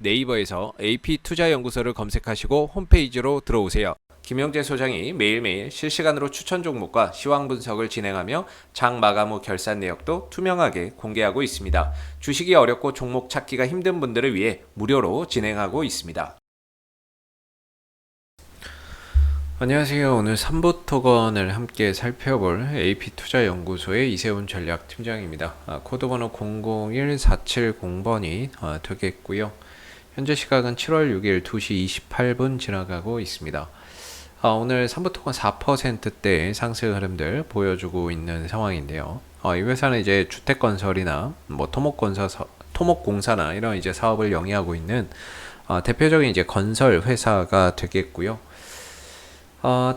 네이버에서 AP투자연구소를 검색하시고 홈페이지로 들어오세요. 김영재 소장이 매일매일 실시간으로 추천 종목과 시황 분석을 진행하며 장 마감 후 결산 내역도 투명하게 공개하고 있습니다. 주식이 어렵고 종목 찾기가 힘든 분들을 위해 무료로 진행하고 있습니다. 안녕하세요. 오늘 삼부토건을 함께 살펴볼 AP투자연구소의 이세훈 전략팀장입니다. 코드번호 001470번이 되겠고요. 현재 시각은 7월 6일 2시 28분 지나가고 있습니다. 오늘 삼부토건 4%대 상승 흐름들 보여주고 있는 상황인데요. 이 회사는 이제 주택건설이나 뭐 토목공사나 이런 이제 사업을 영위하고 있는 대표적인 이제 건설 회사가 되겠고요.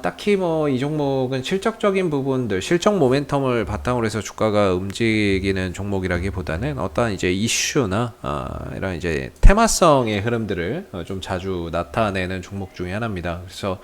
딱히 뭐 이 종목은 실적적인 부분들, 실적 모멘텀을 바탕으로 해서 주가가 움직이는 종목이라기보다는 어떤 이제 이슈나 이런 이제 테마성의 흐름들을 좀 자주 나타내는 종목 중에 하나입니다. 그래서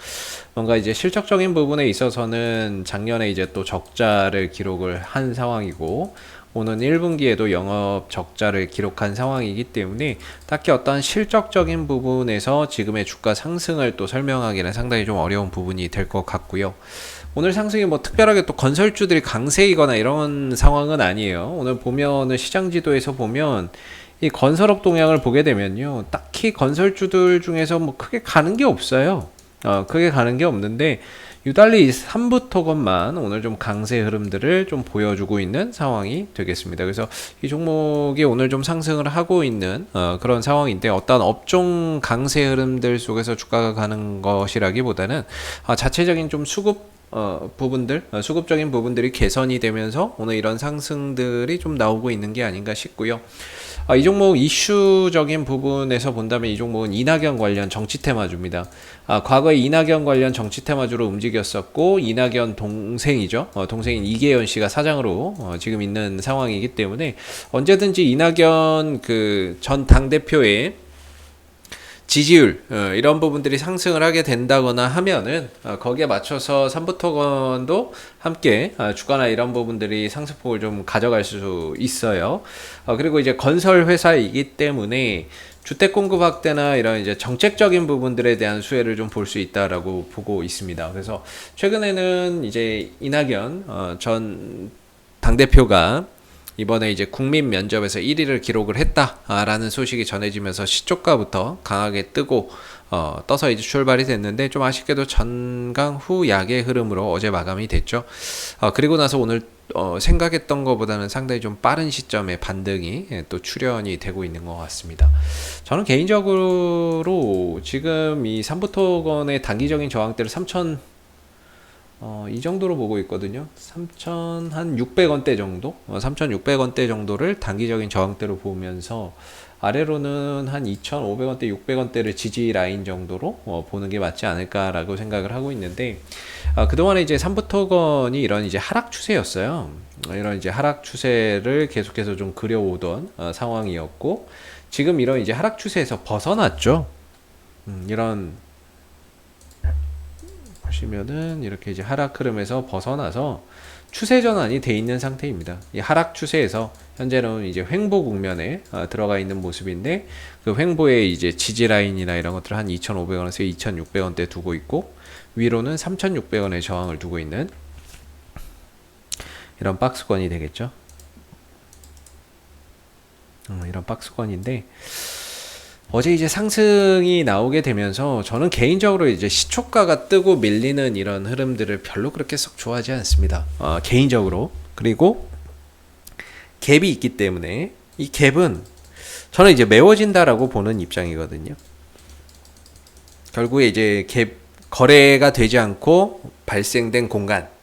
뭔가 이제 실적적인 부분에 있어서는 작년에 이제 또 적자를 기록을 한 상황이고, 오는 1분기에도 영업 적자를 기록한 상황이기 때문에 딱히 어떤 실적적인 부분에서 지금의 주가 상승을 또 설명하기는 상당히 좀 어려운 부분이 될 것 같고요. 오늘 상승이 뭐 특별하게 또 건설주들이 강세이거나 이런 상황은 아니에요. 오늘 보면은 시장 지도에서 보면 이 건설업 동향을 보게 되면요, 딱히 건설주들 중에서 뭐 크게 가는 게 없어요. 크게 가는 게 없는데, 유달리 3부토건만 오늘 좀 강세 흐름들을 좀 보여주고 있는 상황이 되겠습니다. 그래서 이 종목이 오늘 좀 상승을 하고 있는 그런 상황인데, 어떤 업종 강세 흐름들 속에서 주가가 가는 것이라기보다는 자체적인 좀 수급적인 부분들이 개선이 되면서 오늘 이런 상승들이 좀 나오고 있는 게 아닌가 싶고요. 이 종목 이슈적인 부분에서 본다면 이 종목은 이낙연 관련 정치 테마주입니다. 과거에 이낙연 관련 정치 테마주로 움직였었고, 이낙연 동생이죠. 동생인 이계현 씨가 사장으로 지금 있는 상황이기 때문에 언제든지 이낙연 그 전 당대표의 지지율 이런 부분들이 상승을 하게 된다거나 하면은 거기에 맞춰서 삼부토건도 함께 주가나 이런 부분들이 상승폭을 좀 가져갈 수 있어요. 그리고 이제 건설 회사이기 때문에 주택 공급 확대나 이런 이제 정책적인 부분들에 대한 수혜를 좀 볼 수 있다라고 보고 있습니다. 그래서 최근에는 이제 이낙연 전 당대표가 이번에 이제 국민 면접에서 1위를 기록을 했다라는 소식이 전해지면서 시초가부터 강하게 뜨고 떠서 이제 출발이 됐는데, 좀 아쉽게도 전강 후 약의 흐름으로 어제 마감이 됐죠. 그리고 나서 오늘 생각했던 것보다는 상당히 좀 빠른 시점에 반등이 또 출현이 되고 있는 것 같습니다. 저는 개인적으로 지금 이 삼부토건의 단기적인 저항대를 3,000 이 정도로 보고 있거든요. 3,600원대 정도? 3,600원대 정도를 단기적인 저항대로 보면서 아래로는 한 2,500원대, 600원대를 지지 라인 정도로 보는 게 맞지 않을까라고 생각을 하고 있는데, 그동안에 이제 삼부토건이 이런 이제 하락 추세였어요. 이런 이제 하락 추세를 계속해서 좀 그려오던 상황이었고, 지금 이런 이제 하락 추세에서 벗어났죠. 이런 보시면은 이렇게 이제 하락 흐름에서 벗어나서 추세 전환이 돼 있는 상태입니다. 이 하락 추세에서 현재는 이제 횡보 국면에 들어가 있는 모습인데, 그 횡보의 이제 지지 라인이나 이런 것들을 한 2,500원에서 2,600원대 두고 있고, 위로는 3,600원의 저항을 두고 있는 이런 박스권이 되겠죠. 이런 박스권인데, 어제 이제 상승이 나오게 되면서 저는 개인적으로 이제 시초가가 뜨고 밀리는 이런 흐름들을 별로 그렇게 썩 좋아하지 않습니다. 개인적으로. 그리고 갭이 있기 때문에 이 갭은 저는 이제 메워진다라고 보는 입장이거든요. 결국에 이제 갭 거래가 되지 않고 발생된 공간,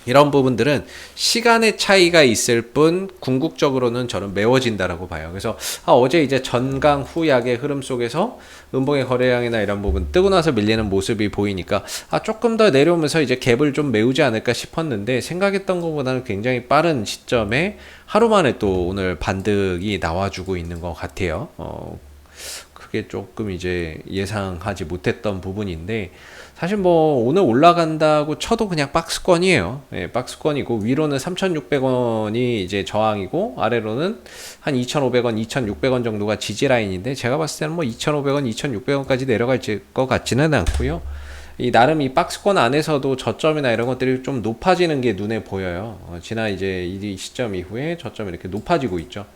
이런 부분들은 시간의 차이가 있을 뿐 궁극적으로는 저는 메워진다라고 봐요. 그래서 어제 이제 전강 후약의 흐름 속에서 음봉의 거래량이나 이런 부분 뜨고 나서 밀리는 모습이 보이니까 조금 더 내려오면서 이제 갭을 좀 메우지 않을까 싶었는데, 생각했던 것보다는 굉장히 빠른 시점에 하루 만에 또 오늘 반등이 나와주고 있는 것 같아요. 그게 조금 이제 예상하지 못했던 부분인데, 사실 뭐 오늘 올라간다고 쳐도 그냥 박스권이에요. 예, 박스권이고 위로는 3,600원이 이제 저항이고 아래로는 한 2,500원, 2,600원 정도가 지지 라인인데, 제가 봤을 때는 뭐 2,500원, 2,600원까지 내려갈 것 같지는 않고요. 이 나름 이 박스권 안에서도 저점이나 이런 것들이 좀 높아지는 게 눈에 보여요. 지난 이제 이 시점 이후에 저점이 이렇게 높아지고 있죠.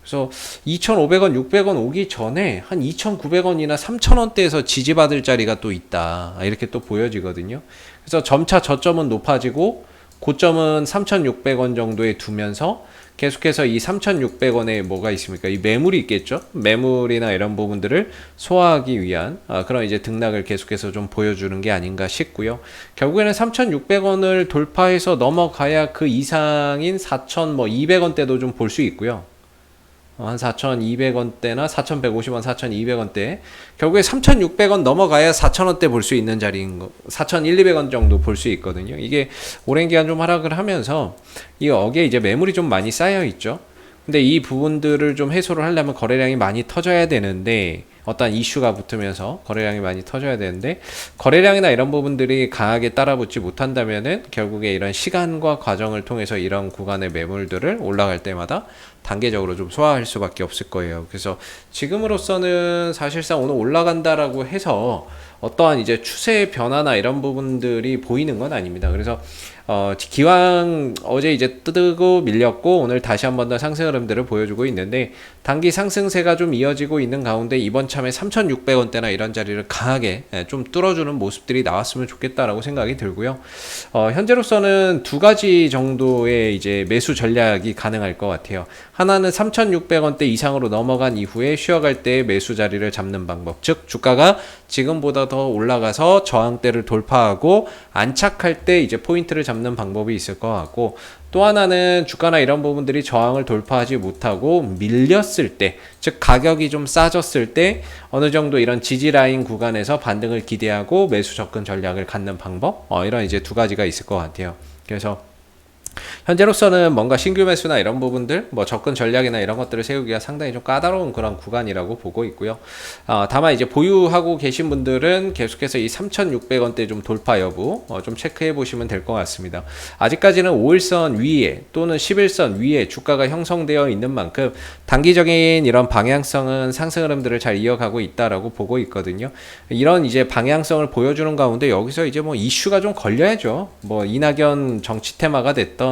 그래서 2,500원, 600원 오기 전에 한 2,900원이나 3,000원대에서 지지받을 자리가 또 있다, 이렇게 또 보여지거든요. 그래서 점차 저점은 높아지고 고점은 3,600원 정도에 두면서 계속해서 이 3,600원에 뭐가 있습니까? 이 매물이 있겠죠? 매물이나 이런 부분들을 소화하기 위한 그런 이제 등락을 계속해서 좀 보여주는 게 아닌가 싶고요. 결국에는 3,600원을 돌파해서 넘어가야 그 이상인 4,200원대도 좀 볼 수 있고요. 한 4,200원대나 4,150원, 4,200원대. 결국에 3,600원 넘어가야 4,000원대 볼 수 있는 자리인 거, 4,100원 정도 볼 수 있거든요. 이게 오랜 기간 좀 하락을 하면서 이 억에 이제 매물이 좀 많이 쌓여 있죠. 근데 이 부분들을 좀 해소를 하려면 거래량이 많이 터져야 되는데, 어떤 이슈가 붙으면서 거래량이 많이 터져야 되는데, 거래량이나 이런 부분들이 강하게 따라붙지 못한다면은 결국에 이런 시간과 과정을 통해서 이런 구간의 매물들을 올라갈 때마다 단계적으로 좀 소화할 수밖에 없을 거예요. 그래서 지금으로서는 사실상 오늘 올라간다라고 해서 어떠한 이제 추세의 변화나 이런 부분들이 보이는 건 아닙니다. 그래서 기왕 어제 이제 뜨고 밀렸고 오늘 다시 한 번 더 상승 흐름들을 보여주고 있는데, 단기 상승세가 좀 이어지고 있는 가운데 이번 참에 3,600원대나 이런 자리를 강하게 좀 뚫어주는 모습들이 나왔으면 좋겠다라고 생각이 들고요. 현재로서는 두 가지 정도의 이제 매수 전략이 가능할 것 같아요. 하나는 3,600원대 이상으로 넘어간 이후에 쉬어갈 때 매수 자리를 잡는 방법, 즉 주가가 지금보다 더 올라가서 저항대를 돌파하고 안착할 때 이제 포인트를 잡는 방법이 있을 것 같고, 또 하나는 주가나 이런 부분들이 저항을 돌파하지 못하고 밀렸을 때, 즉 가격이 좀 싸졌을 때 어느 정도 이런 지지 라인 구간에서 반등을 기대하고 매수 접근 전략을 갖는 방법, 이런 이제 두 가지가 있을 것 같아요. 그래서 현재로서는 뭔가 신규 매수나 이런 부분들, 뭐 접근 전략이나 이런 것들을 세우기가 상당히 좀 까다로운 그런 구간이라고 보고 있고요. 다만 이제 보유하고 계신 분들은 계속해서 이 3,600원대 좀 돌파 여부 좀 체크해 보시면 될 것 같습니다. 아직까지는 5일선 위에 또는 11선 위에 주가가 형성되어 있는 만큼 단기적인 이런 방향성은 상승 흐름들을 잘 이어가고 있다라고 보고 있거든요. 이런 이제 방향성을 보여주는 가운데 여기서 이제 뭐 이슈가 좀 걸려야죠. 뭐 이낙연 정치 테마가 됐던,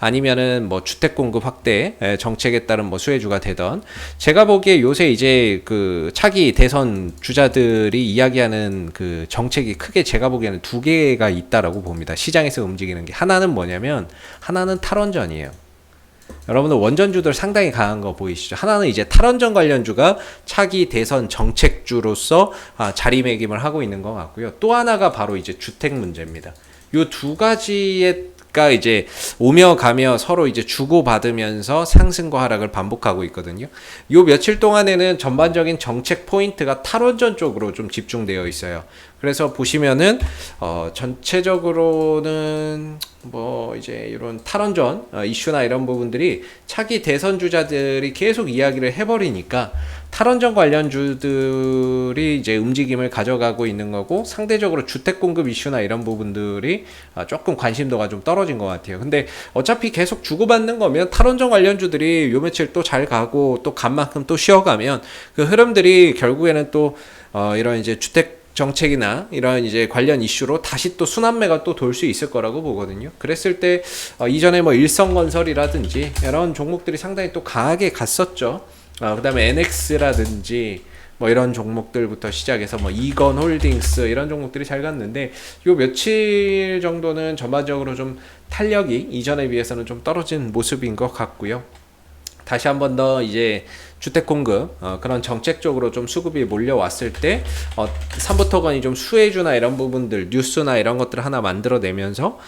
아니면은 뭐 주택 공급 확대 정책에 따른 뭐 수혜주가 되던, 제가 보기에 요새 이제 그 차기 대선 주자들이 이야기하는 그 정책이 크게 제가 보기에는 두 개가 있다라고 봅니다. 시장에서 움직이는 게. 하나는 뭐냐면, 하나는 탈원전이에요. 여러분들 원전주들 상당히 강한 거 보이시죠? 하나는 이제 탈원전 관련주가 차기 대선 정책주로서 자리매김을 하고 있는 것 같고요. 또 하나가 바로 이제 주택 문제입니다. 요 두 가지의 가 이제 오며 가며 서로 이제 주고받으면서 상승과 하락을 반복하고 있거든요. 요 며칠 동안에는 전반적인 정책 포인트가 탈원전 쪽으로 좀 집중되어 있어요. 그래서 보시면은 전체적으로는 뭐 이제 이런 탈원전 이슈나 이런 부분들이 차기 대선 주자들이 계속 이야기를 해버리니까 탈원전 관련주들이 이제 움직임을 가져가고 있는 거고, 상대적으로 주택 공급 이슈나 이런 부분들이 조금 관심도가 좀 떨어진 것 같아요. 근데 어차피 계속 주고받는 거면 탈원전 관련주들이 요 며칠 또 잘 가고 또 간 만큼 또 쉬어가면 그 흐름들이 결국에는 또 이런 이제 주택 정책이나 이런 이제 관련 이슈로 다시 또 순환매가 또 돌 수 있을 거라고 보거든요. 그랬을 때 이전에 뭐 일성건설이라든지 이런 종목들이 상당히 또 강하게 갔었죠. 그 다음에 NX라든지 뭐 이런 종목들부터 시작해서 뭐 이건홀딩스 이런 종목들이 잘 갔는데, 요 며칠 정도는 전반적으로 좀 탄력이 이전에 비해서는 좀 떨어진 모습인 것 같고요. 다시 한 번 더 이제 주택 공급 그런 정책적으로 좀 수급이 몰려왔을 때 삼부토건이 좀 수혜주나 이런 부분들, 뉴스나 이런 것들을 하나 만들어내면서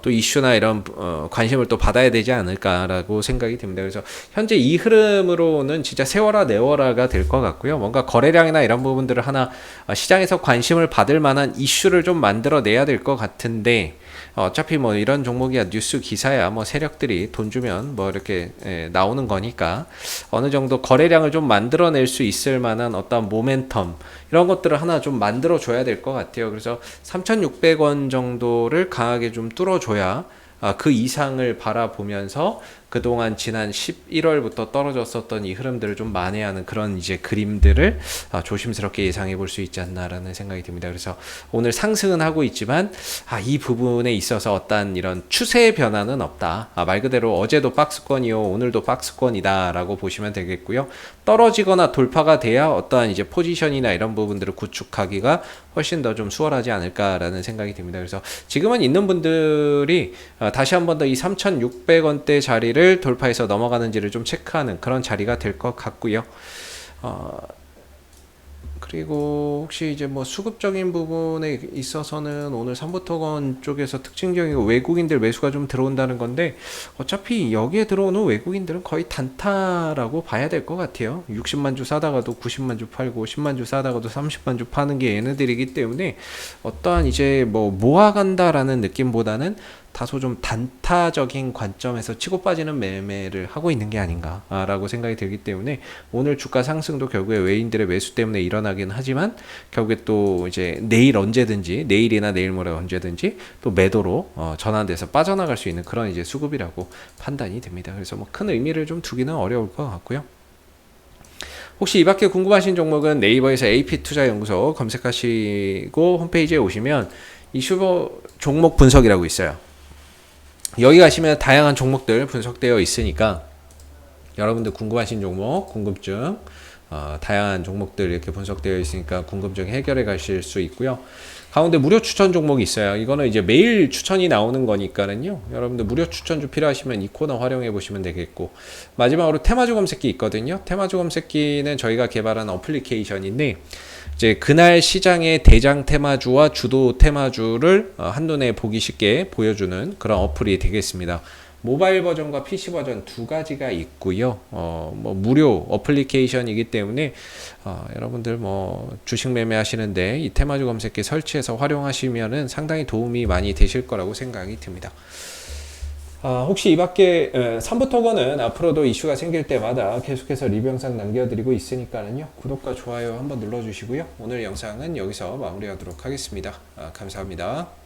또 이슈나 이런 관심을 또 받아야 되지 않을까라고 생각이 듭니다. 그래서 현재 이 흐름으로는 진짜 세워라 내워라가 될 것 같고요. 뭔가 거래량이나 이런 부분들을 하나 시장에서 관심을 받을 만한 이슈를 좀 만들어내야 될 것 같은데, 어차피 뭐 이런 종목이야 뉴스 기사야 뭐 세력들이 돈 주면 뭐 이렇게 나오는 거니까 어느 정도 거래량을 좀 만들어낼 수 있을 만한 어떤 모멘텀 이런 것들을 하나 좀 만들어 줘야 될 것 같아요. 그래서 3,600원 정도를 강하게 좀 뚫어줘야 그 이상을 바라보면서 그동안 지난 11월부터 떨어졌었던 이 흐름들을 좀 만회하는 그런 이제 그림들을 조심스럽게 예상해 볼 수 있지 않나라는 생각이 듭니다. 그래서 오늘 상승은 하고 있지만 이 부분에 있어서 어떤 이런 추세 변화는 없다. 말 그대로 어제도 박스권이요, 오늘도 박스권이다라고 보시면 되겠고요. 떨어지거나 돌파가 돼야 어떠한 이제 포지션이나 이런 부분들을 구축하기가 훨씬 더 좀 수월하지 않을까라는 생각이 듭니다. 그래서 지금은 있는 분들이 다시 한 번 더 이 3,600원대 자리를 돌파해서 넘어가는지를 좀 체크하는 그런 자리가 될 것 같고요. 그리고 혹시 이제 뭐 수급적인 부분에 있어서는 오늘 삼부토건 쪽에서 특징적인 외국인들 매수가 좀 들어온다는 건데 어차피 여기에 들어오는 외국인들은 거의 단타라고 봐야 될 것 같아요. 60만 주 사다가도 90만 주 팔고 10만 주 사다가도 30만 주 파는 게 얘네들이기 때문에 어떠한 이제 뭐 모아간다라는 느낌보다는 다소 좀 단타적인 관점에서 치고 빠지는 매매를 하고 있는 게 아닌가라고 생각이 들기 때문에 오늘 주가 상승도 결국에 외인들의 매수 때문에 일어나긴 하지만 결국에 또 이제 내일 언제든지 내일이나 내일 모레 언제든지 또 매도로 전환돼서 빠져나갈 수 있는 그런 이제 수급이라고 판단이 됩니다. 그래서 뭐 큰 의미를 좀 두기는 어려울 것 같고요. 혹시 이 밖에 궁금하신 종목은 네이버에서 AP투자연구소 검색하시고 홈페이지에 오시면 이슈 종목 분석이라고 있어요. 여기 가시면 다양한 종목들 분석되어 있으니까 여러분들 궁금하신 종목, 궁금증, 다양한 종목들 이렇게 분석되어 있으니까 궁금증 해결해 가실 수 있고요. 가운데 무료 추천 종목이 있어요. 이거는 이제 매일 추천이 나오는 거니까는요. 여러분들 무료 추천주 필요하시면 이 코너 활용해 보시면 되겠고, 마지막으로 테마주 검색기 있거든요. 테마주 검색기는 저희가 개발한 어플리케이션인데 이제 그날 시장의 대장 테마주와 주도 테마주를 한눈에 보기 쉽게 보여주는 그런 어플이 되겠습니다. 모바일 버전과 PC 버전 두 가지가 있고요. 뭐 무료 어플리케이션이기 때문에 여러분들 뭐 주식 매매하시는데 이 테마주 검색기 설치해서 활용하시면은 상당히 도움이 많이 되실 거라고 생각이 듭니다. 혹시 이 밖에 삼부토건은 앞으로도 이슈가 생길 때마다 계속해서 리뷰 영상 남겨드리고 있으니까는요. 구독과 좋아요 한번 눌러주시고요. 오늘 영상은 여기서 마무리하도록 하겠습니다. 감사합니다.